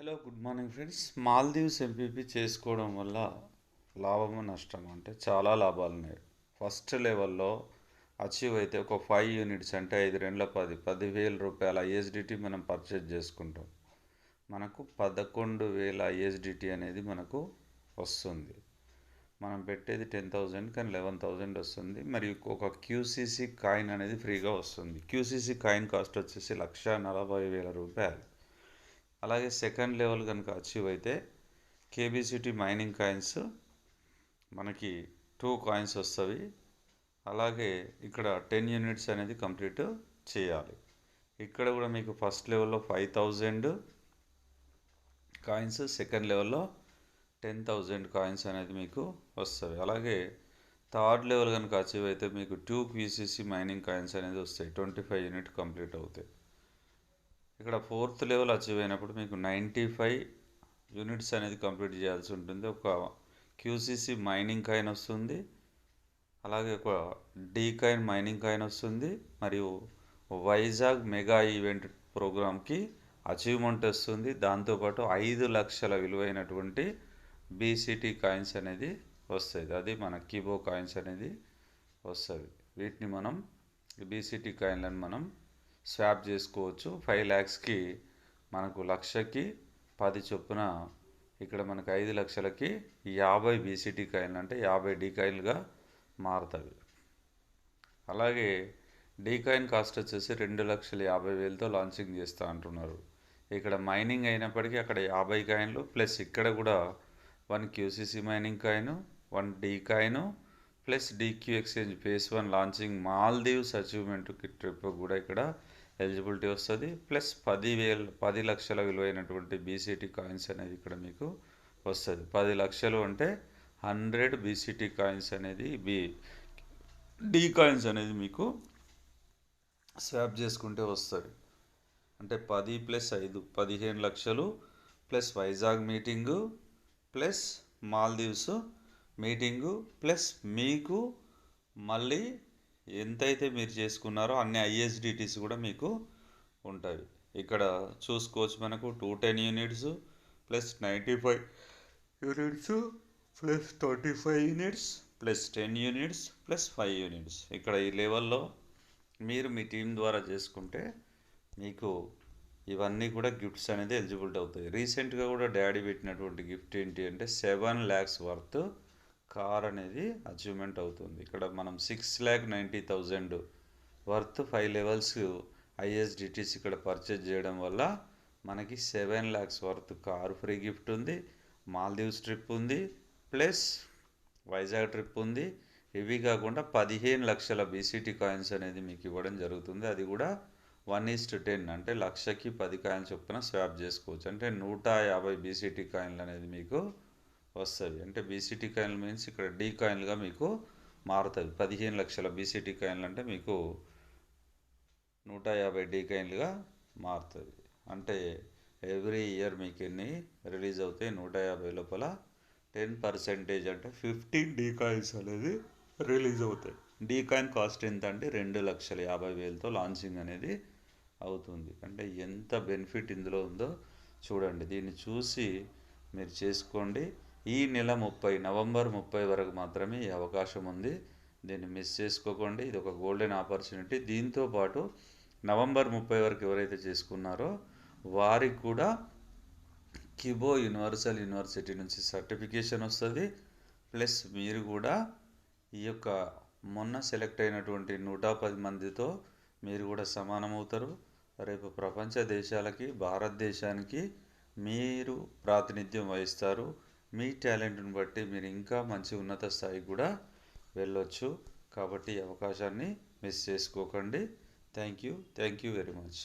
Hello good morning friends. Maldives MPP చేసుకోవడం వల్ల లాభము నష్టం అంటే చాలా లాభాలు ఉన్నాయి. ఫస్ట్ లెవెల్లో అచీవ్ అయితే ఒక 5 యూనిట్స్ అంటే 5 10,000 రూపాయల ఐఎస్డిటీ మనం పర్చేజ్ చేసుకుంటాం. మనకు 11,000 ఐఎస్డిటీ అనేది మనకు వస్తుంది. మనం పెట్టేది 10,000 కానీ 11,000 వస్తుంది. మరియు ఒక క్యూసీసీ కాయిన్ అనేది ఫ్రీగా వస్తుంది. క్యూసీసీ కాయిన్ కాస్ట్ వచ్చేసి 1,40,000 రూపాయలు. అలాగే సెకండ్ లెవెల్ కనుక అచీవ్ అయితే కేబీసిటీ మైనింగ్ కాయిన్స్ మనకి 2 కాయిన్స్ వస్తాయి. అలాగే ఇక్కడ 10 యూనిట్స్ అనేది కంప్లీట్ చేయాలి. ఇక్కడ కూడా మీకు ఫస్ట్ లెవెల్లో 5,000 కాయిన్స్, సెకండ్ లెవెల్లో 10,000 కాయిన్స్ అనేది మీకు వస్తాయి. అలాగే థర్డ్ లెవెల్ కనుక అచీవ్ అయితే మీకు 2 క్యూసీసీ మైనింగ్ కాయిన్స్ అనేది వస్తాయి. 25 యూనిట్ కంప్లీట్ అవుతాయి. ఇక్కడ ఫోర్త్ లెవెల్ అచీవ్ అయినప్పుడు మీకు 95 యూనిట్స్ అనేది కంప్లీట్ చేయాల్సి ఉంటుంది. ఒక క్యూసీసీ మైనింగ్ కాయిన్ వస్తుంది, అలాగే ఒక డీ కాయిన్ మైనింగ్ కాయిన్ వస్తుంది, మరియు వైజాగ్ మెగా ఈవెంట్ ప్రోగ్రామ్కి అచీవ్మెంట్ వస్తుంది. దాంతోపాటు 5 లక్షల విలువైనటువంటి బీసీటీ కాయిన్స్ అనేది వస్తుంది. అది మన కీబో కాయిన్స్ అనేది వస్తుంది. వీటిని మనం బీసీటీ కాయిన్లను మనం స్వాప్ చేసుకోవచ్చు. 5 lakhsకి మనకు లక్షకి 10 చొప్పున ఇక్కడ మనకు 5 లక్షలకి 50 బీసీటీ కాయిన్లు అంటే 50 డీ కాయిన్లుగా మారుతాయి. అలాగే డీ కాయిన్ కాస్ట్ వచ్చేసి 2,50,000తో లాంచింగ్ చేస్తూ అంటున్నారు. ఇక్కడ మైనింగ్ అయినప్పటికీ అక్కడ 50 కాయిన్లు ప్లస్ ఇక్కడ కూడా 1 QCC mining coin, 1 D coin plus DQ exchange phase 1 launching Maldives achievement trip కూడా ఇక్కడ ఎలిజిబిలిటీ వస్తుంది. ప్లస్ 10 లక్షల విలువైనటువంటి బీసీటీ కాయిన్స్ అనేది ఇక్కడ మీకు వస్తుంది. 10 లక్షలు అంటే 100 బీసీటీ కాయిన్స్ అనేది డీ కాయిన్స్ అనేది మీకు స్వాప్ చేసుకుంటే వస్తుంది. అంటే 10 + 5 15 లక్షలు plus Vizag meeting plus Maldives meeting plus మీకు మళ్ళీ ఎంతైతే మీరు చేసుకున్నారో అన్ని ఐఎస్డిటీస్ కూడా మీకు ఉంటాయి. ఇక్కడ చూసుకోవచ్చు, మనకు 210 units plus 95 units plus 25 units plus 10 units plus 5 units. ఇక్కడ ఈ లెవెల్లో మీరు మీ టీం ద్వారా చేసుకుంటే మీకు ఇవన్నీ కూడా గిఫ్ట్స్ అనేది ఎలిజిబిలిటీ అవుతాయి. రీసెంట్గా కూడా డాడీ పెట్టినటువంటి గిఫ్ట్ ఏంటి అంటే 7 lakhs వర్త్ కార్ అనేది అచీవ్మెంట్ అవుతుంది. ఇక్కడ మనం 6,90,000 వర్త్ 5 లెవెల్స్ ఐఎస్డిటీస్ ఇక్కడ పర్చేజ్ చేయడం వల్ల మనకి 7 lakhs worth car free gift ఉంది, మాల్దీవ్స్ ట్రిప్ ఉంది, ప్లస్ వైజాగ్ ట్రిప్ ఉంది. ఇవి కాకుండా 15 లక్షల బీసీటీ కాయిన్స్ అనేది మీకు ఇవ్వడం జరుగుతుంది. అది కూడా 1:10 అంటే లక్షకి 10 కాయిన్స్ చొప్పున స్వాప్ చేసుకోవచ్చు. అంటే 150 బీసీటీ కాయిన్లు అనేది మీకు వస్తుంది. అంటే బీసీటీ కాయిన్లు మీన్స్ ఇక్కడ డీ కాయిన్లుగా మీకు మారుతుంది. 15 లక్షల బీసీటీ కాయిన్లు అంటే మీకు 150 డీ కాయిన్లుగా మారుతుంది. అంటే ఎవ్రీ ఇయర్ మీకు ఎన్ని రిలీజ్ అవుతాయి, 150 లోపల 10% అంటే 15 డీ కాయిన్స్ అనేది రిలీజ్ అవుతాయి. డీ కాయిన్ కాస్ట్ ఎంత అంటే 2,50,000తో లాంచింగ్ అనేది అవుతుంది. అంటే ఎంత బెనిఫిట్ ఇందులో ఉందో చూడండి. దీన్ని చూసి మీరు చేసుకోండి. ఈ నెల నవంబర్ 30 వరకు మాత్రమే ఈ అవకాశం ఉంది. దీన్ని మిస్ చేసుకోకండి. ఇది ఒక గోల్డెన్ ఆపర్చునిటీ. దీంతోపాటు నవంబర్ 30 వరకు ఎవరైతే చేసుకున్నారో వారికి కూడా కిబో యూనివర్సల్ యూనివర్సిటీ నుంచి సర్టిఫికేషన్ వస్తుంది. ప్లస్ మీరు కూడా ఈ యొక్క మొన్న సెలెక్ట్ అయినటువంటి 110 మందితో మీరు కూడా సమానమవుతారు. రేపు ప్రపంచ దేశాలకి, భారతదేశానికి మీరు ప్రాతినిధ్యం వహిస్తారు. మీ టాలెంట్ని బట్టి మీరు ఇంకా మంచి ఉన్నత స్థాయికి కూడా వెళ్ళొచ్చు. కాబట్టి ఈ అవకాశాన్ని మిస్ చేసుకోకండి. Thank you very much.